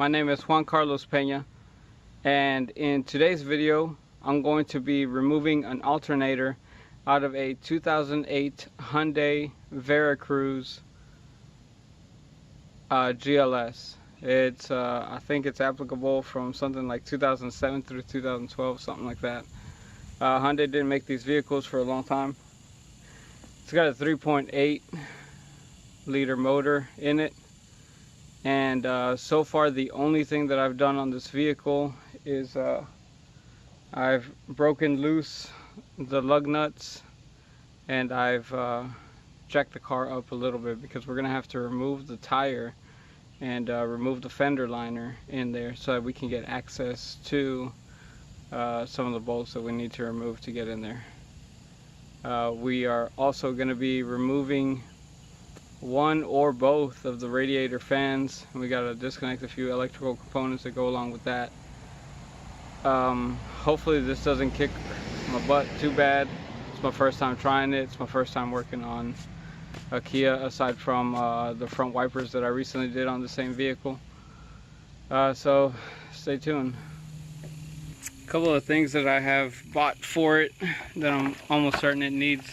My name is Juan Carlos Peña, and in today's video I'm going to be removing an alternator out of a 2008 Hyundai Veracruz GLS. It's I think it's applicable from something like 2007 through 2012, something like that. Hyundai didn't make these vehicles for a long time. It's got a 3.8 liter motor in it, and so far the only thing that I've done on this vehicle is I've broken loose the lug nuts, and I've jacked the car up a little bit because we're gonna have to remove the tire and remove the fender liner in there so that we can get access to some of the bolts that we need to remove to get in there. We are also going to be removing one or both of the radiator fans. We got to disconnect a few electrical components that go along with that. Hopefully this doesn't kick my butt too bad. It's my first time trying it. It's my first time working on a Kia, aside from the front wipers that I recently did on the same vehicle. So stay tuned. A couple of things that I have bought for it that I'm almost certain it needs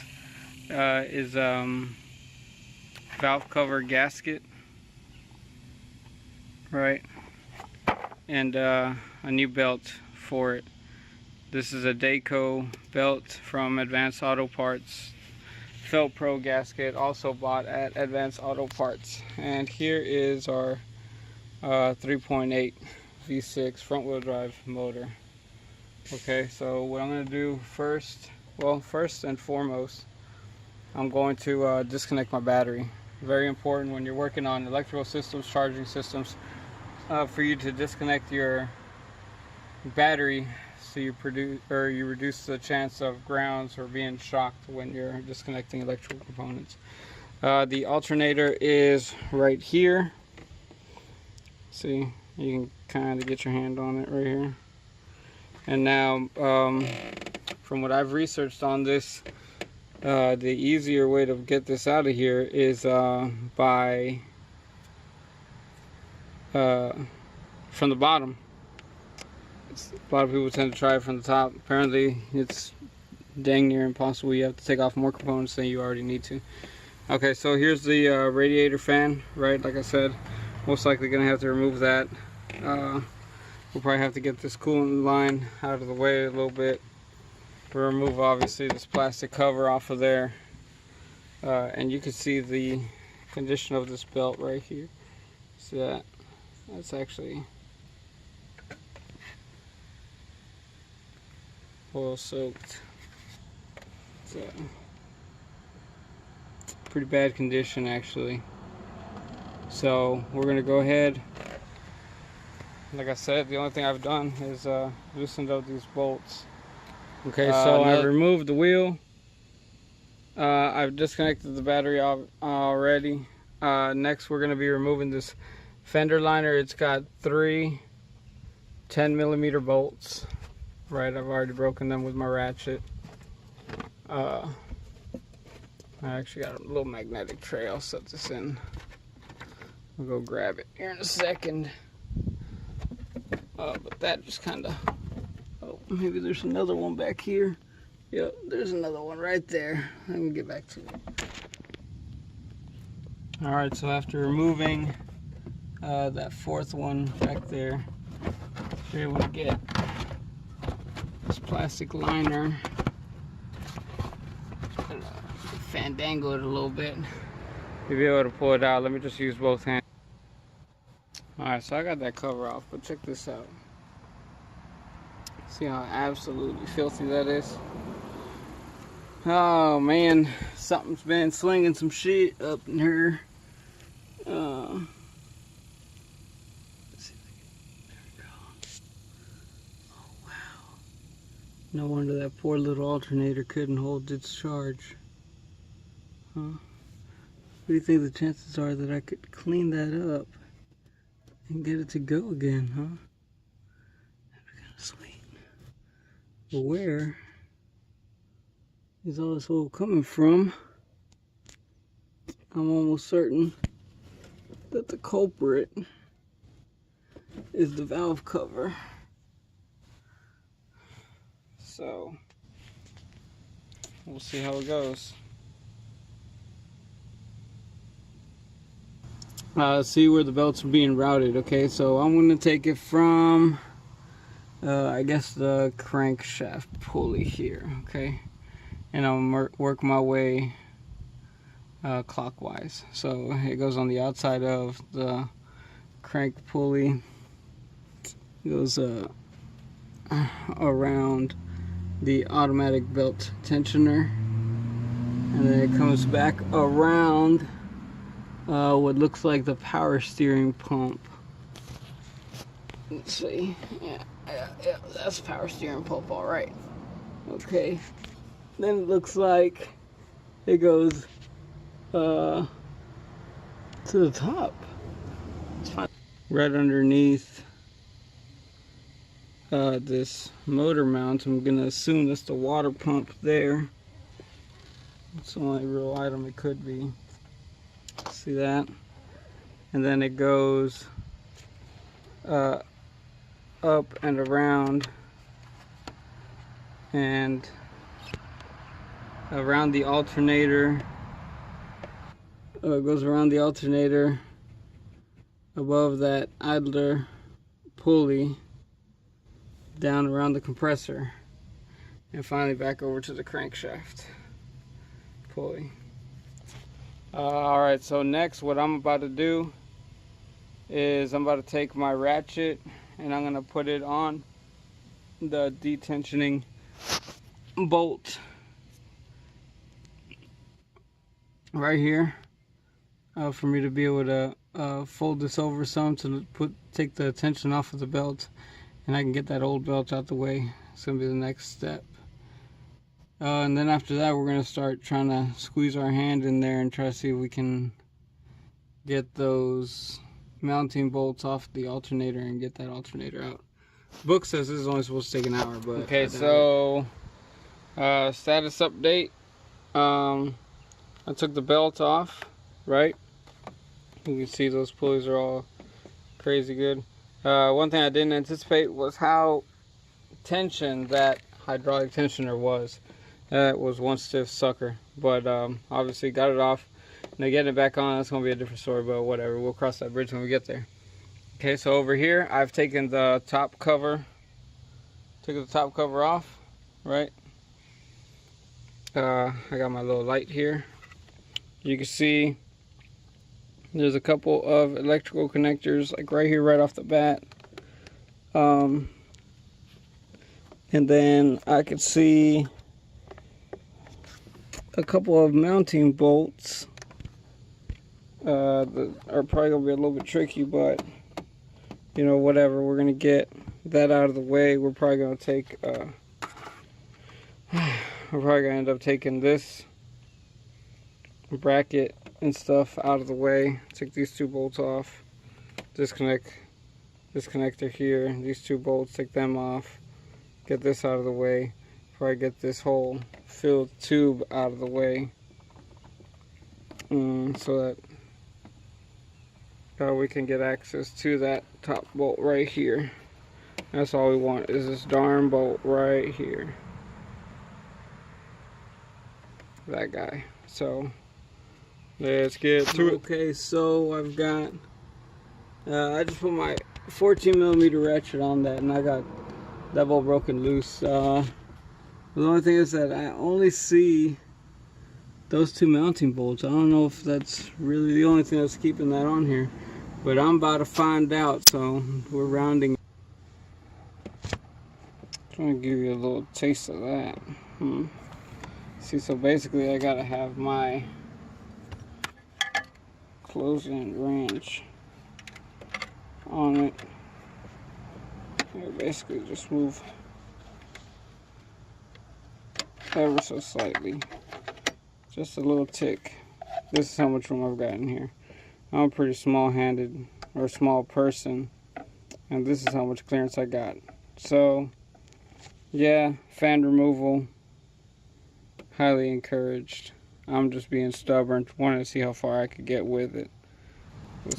is valve cover gasket, right, and a new belt for it. This is a Dayco belt from Advanced Auto Parts. Felt Pro gasket, also bought at Advanced Auto Parts. And here is our 3.8 V6 front wheel drive motor. Okay, so what I'm going to do first and foremost, I'm going to disconnect my battery. Very important when you're working on electrical systems, charging systems, for you to disconnect your battery so you reduce the chance of grounds or being shocked when you're disconnecting electrical components. The alternator is right here. See, you can kind of get your hand on it right here. And now, from what I've researched on this, the easier way to get this out of here is by from the bottom. A lot of people tend to try it from the top. Apparently it's dang near impossible. You have to take off more components than you already need to. Okay, so here's the radiator fan, right? Like I said, most likely gonna have to remove that. We'll probably have to get this coolant line out of the way a little bit. We'll remove obviously this plastic cover off of there, and you can see the condition of this belt right here. See that? That's actually oil soaked. It's pretty bad condition actually. So we're gonna go ahead. Like I said, the only thing I've done is loosened up these bolts. Okay, so I've removed the wheel. I've disconnected the battery already. Next we're gonna be removing this fender liner. It's got 3 10mm bolts. Right, I've already broken them with my ratchet. I actually got a little magnetic tray. I'll set this in. I'll go grab it here in a second. But that just kind of... Oh, maybe there's another one back here. Yep, there's another one right there. Let me get back to it. Alright, so after removing that fourth one back there, you're able to get this plastic liner. Fandangle it a little bit. You'll be able to pull it out. Let me just use both hands. Alright, so I got that cover off, but check this out. See how absolutely filthy that is? Oh man, something's been slinging some shit up in here. Let's see if there we go. Oh wow. No wonder that poor little alternator couldn't hold its charge. Huh? What do you think the chances are that I could clean that up and get it to go again, huh? That'd be kind of sweet. But where is all this oil coming from? I'm almost certain that the culprit is the valve cover. So we'll see how it goes. See where the belts are being routed. Okay, so I'm going to take it from I guess the crankshaft pulley here. Okay, and I'll work my way clockwise. So it goes on the outside of the crank pulley, goes around the automatic belt tensioner, and then it comes back around what looks like the power steering pump. Let's see. Yeah, that's power steering pump, all right. Okay. Then it looks like it goes to the top. It's fine. Right underneath this motor mount, I'm gonna assume that's the water pump there. It's the only real item it could be. See that? And then it goes up and around and around the alternator. It goes around the alternator above that idler pulley, down around the compressor, and finally back over to the crankshaft pulley. Alright, so next what I'm about to do is I'm about to take my ratchet and I'm going to put it on the detensioning bolt right here for me to be able to fold this over some to take the tension off of the belt, and I can get that old belt out the way. It's going to be the next step. And then after that, we're going to start trying to squeeze our hand in there and try to see if we can get those mounting bolts off the alternator and get that alternator out. Book says this is only supposed to take an hour, but okay. So status update. I took the belt off, right? You can see those pulleys are all crazy good. One thing I didn't anticipate was how tension that hydraulic tensioner was. That was one stiff sucker, but obviously got it off. Now getting it back on, that's going to be a different story, but whatever. We'll cross that bridge when we get there. Okay, so over here, I've taken the top cover. Took the top cover off, right? I got my little light here. You can see there's a couple of electrical connectors, like right here, right off the bat. And then I could see a couple of mounting bolts that are probably gonna be a little bit tricky, but you know, whatever. We're gonna get that out of the way. We're probably gonna take we're probably gonna end up taking this bracket and stuff out of the way. Take these two bolts off, disconnect this connector here, these two bolts, take them off, get this out of the way before I get this whole filled tube out of the way, so that we can get access to that top bolt right here. That's all we want, is this darn bolt right here, that guy. So let's get to it. Okay, so I've got I just put my 14mm ratchet on that, and I got that bolt broken loose. The only thing is that I only see those two mounting bolts. I don't know if that's really the only thing that's keeping that on here, but I'm about to find out. So we're rounding. Trying to give you a little taste of that. See, so basically I gotta have my closing wrench on it. Basically just move ever so slightly, just a little tick. This is how much room I've got in here. I'm a pretty small-handed or small person, and this is how much clearance I got. So yeah, fan removal, highly encouraged. I'm just being stubborn, wanting to see how far I could get with it.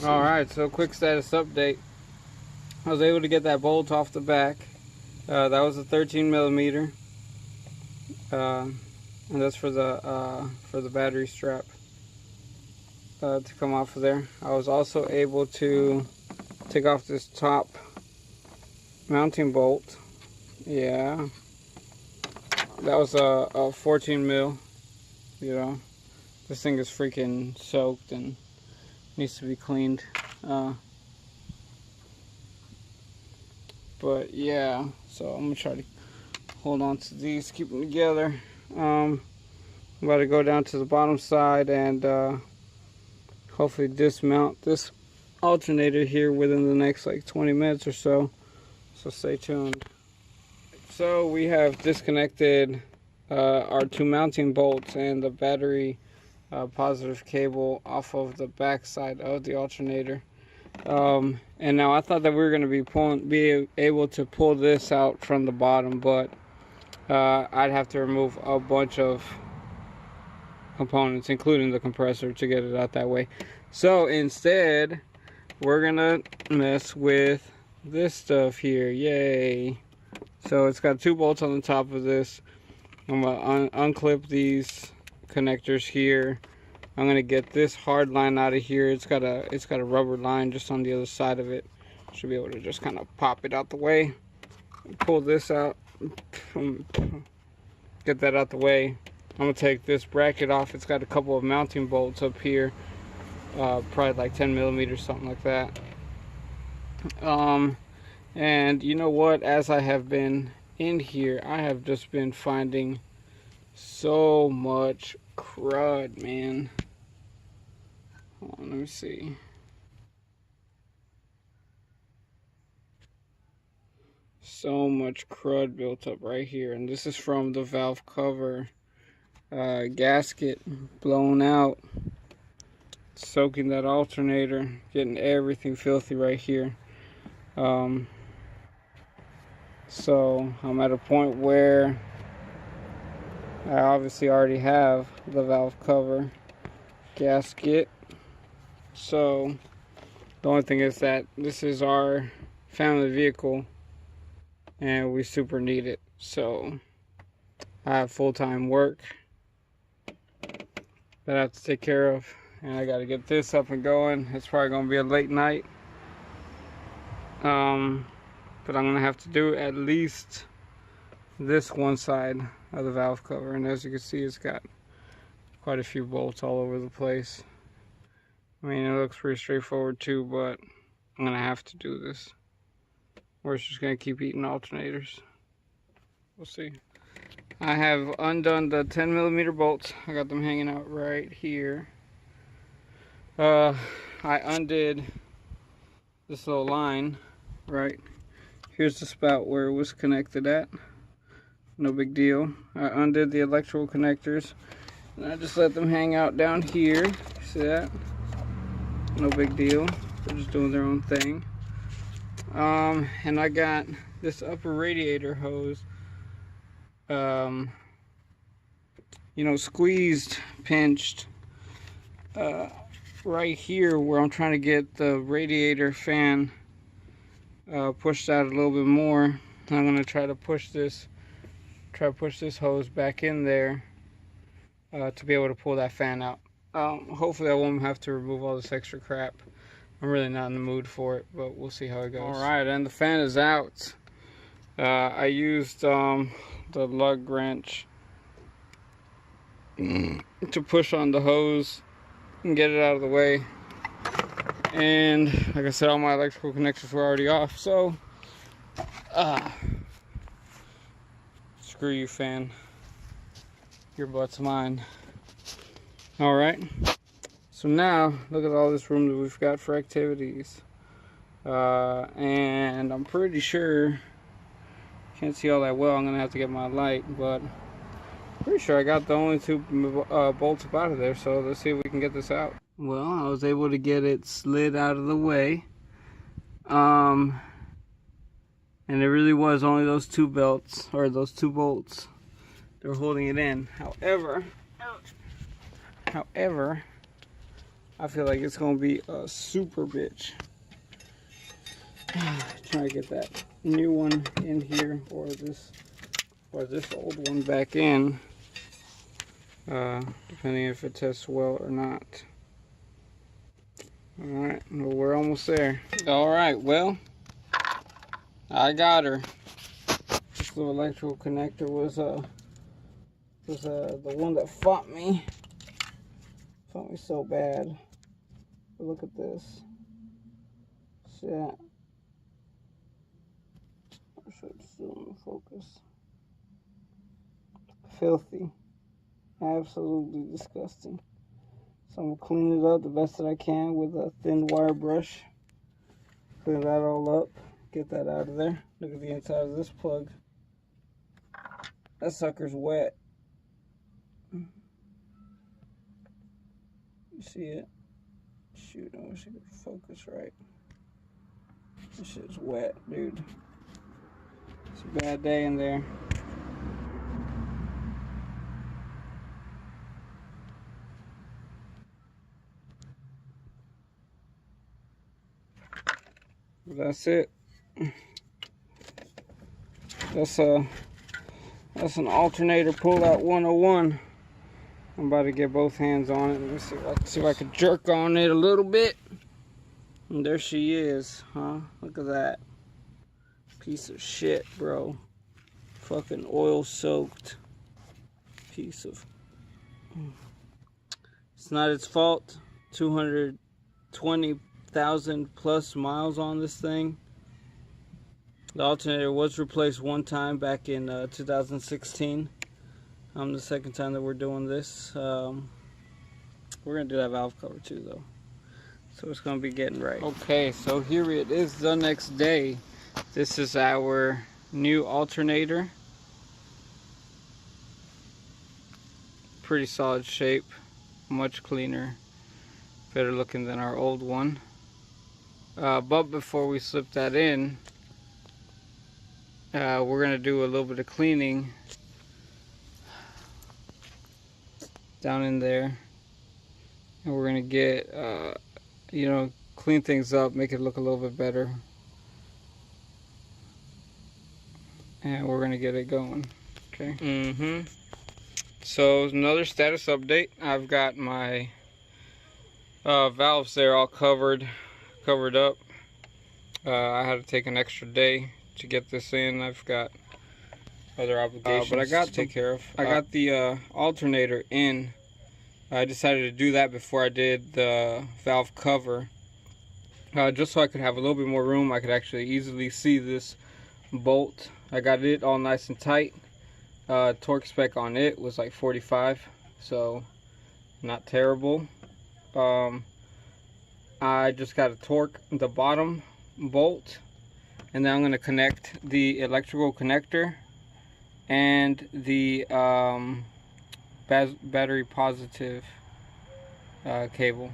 Alright, so quick status update. I was able to get that bolt off the back. That was a 13 millimeter, and that's for the battery strap to come off of there. I was also able to take off this top mounting bolt. Yeah, that was a 14 mil. You know, this thing is freaking soaked and needs to be cleaned. But yeah, so I'm gonna try to hold on to these, keep them together. I'm about to go down to the bottom side and hopefully dismount this alternator here within the next like 20 minutes or so. So stay tuned. So we have disconnected our two mounting bolts and the battery positive cable off of the back side of the alternator. And now I thought that we were going to be able to pull this out from the bottom, but I'd have to remove a bunch of components, including the compressor, to get it out that way. So instead, we're gonna mess with this stuff here. Yay! So it's got two bolts on the top of this. I'm gonna unclip these connectors here. I'm gonna get this hard line out of here. It's got a rubber line just on the other side of it. Should be able to just kind of pop it out the way. Pull this out. Get that out the way. I'm gonna take this bracket off. It's got a couple of mounting bolts up here, probably like 10 millimeters, something like that. And you know what? As I have been in here, I have just been finding so much crud, man. Hold on, let me see. So much crud built up right here, and this is from the valve cover. Gasket blown out, soaking that alternator, getting everything filthy right here. So I'm at a point where I obviously already have the valve cover gasket. So the only thing is that this is our family vehicle and we super need it. So I have full-time work that I have to take care of, and I got to get this up and going. It's probably going to be a late night, but I'm going to have to do at least this one side of the valve cover, and as you can see, it's got quite a few bolts all over the place. I mean, it looks pretty straightforward too, but I'm going to have to do this, or it's just going to keep eating alternators. We'll see. I have undone the 10 millimeter bolts. I got them hanging out right here. I undid this little line right here's the spout where it was connected at. No big deal. I undid the electrical connectors and I just let them hang out down here. See that? No big deal. They're just doing their own thing. And I got this upper radiator hose, you know, squeezed, pinched right here where I'm trying to get the radiator fan pushed out a little bit more. I'm gonna try to push this hose back in there to be able to pull that fan out. Hopefully I won't have to remove all this extra crap. I'm really not in the mood for it, but we'll see how it goes. Alright, and the fan is out. I used the lug wrench to push on the hose and get it out of the way. And like I said, all my electrical connectors were already off, so screw you, fan. Your butt's mine. Alright. So now, look at all this room that we've got for activities. And I'm pretty sure, can't see all that well, I'm going to have to get my light, but pretty sure I got the only two bolts up out of there, so let's see if we can get this out. Well, I was able to get it slid out of the way. And it really was only those two belts, or those two bolts, that were holding it in. However, I feel like it's gonna be a super bitch Try to get that new one in here, or this old one back in, depending if it tests well or not. Alright, well, we're almost there. Alright, well, I got her. This little electrical connector was the one that fought me so bad. But look at this. Shit. I'm sure it's still in focus. Filthy. Absolutely disgusting. So I'm gonna clean it up the best that I can with a thin wire brush. Clean that all up. Get that out of there. Look at the inside of this plug. That sucker's wet. You see it? Shoot, I wish I could focus right. This shit's wet, dude. It's a bad day in there. But that's it. That's an alternator pull-out 101. I'm about to get both hands on it. Let me see if I can jerk on it a little bit. And there she is, huh? Look at that. Piece of shit, bro. Fucking oil-soaked piece of... It's not its fault. 220,000 plus miles on this thing. The alternator was replaced one time back in 2016. The second time that we're doing this. We're gonna do that valve cover too, though. So it's gonna be getting right. Okay, so here it is the next day. This is our new alternator. Pretty solid shape, much cleaner, better looking than our old one. But before we slip that in, we're gonna do a little bit of cleaning down in there, and we're gonna get you know, clean things up, make it look a little bit better, and we're gonna get it going. Okay. So another status update. I've got my valves there all covered up. I had to take an extra day to get this in. I've got other obligations but I got to take care of. I got the alternator in. I decided to do that before I did the valve cover, just so I could have a little bit more room. I could actually easily see this bolt. I got it all nice and tight. Torque spec on it was like 45, so not terrible. I just got to torque the bottom bolt, and then I'm going to connect the electrical connector and the battery positive cable.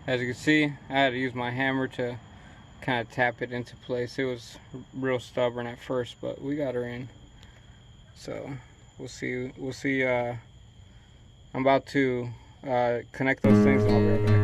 As you can see, I had to use my hammer to kind of tap it into place. It was real stubborn at first, but we got her in. So we'll see. I'm about to connect those things and I'll be right back.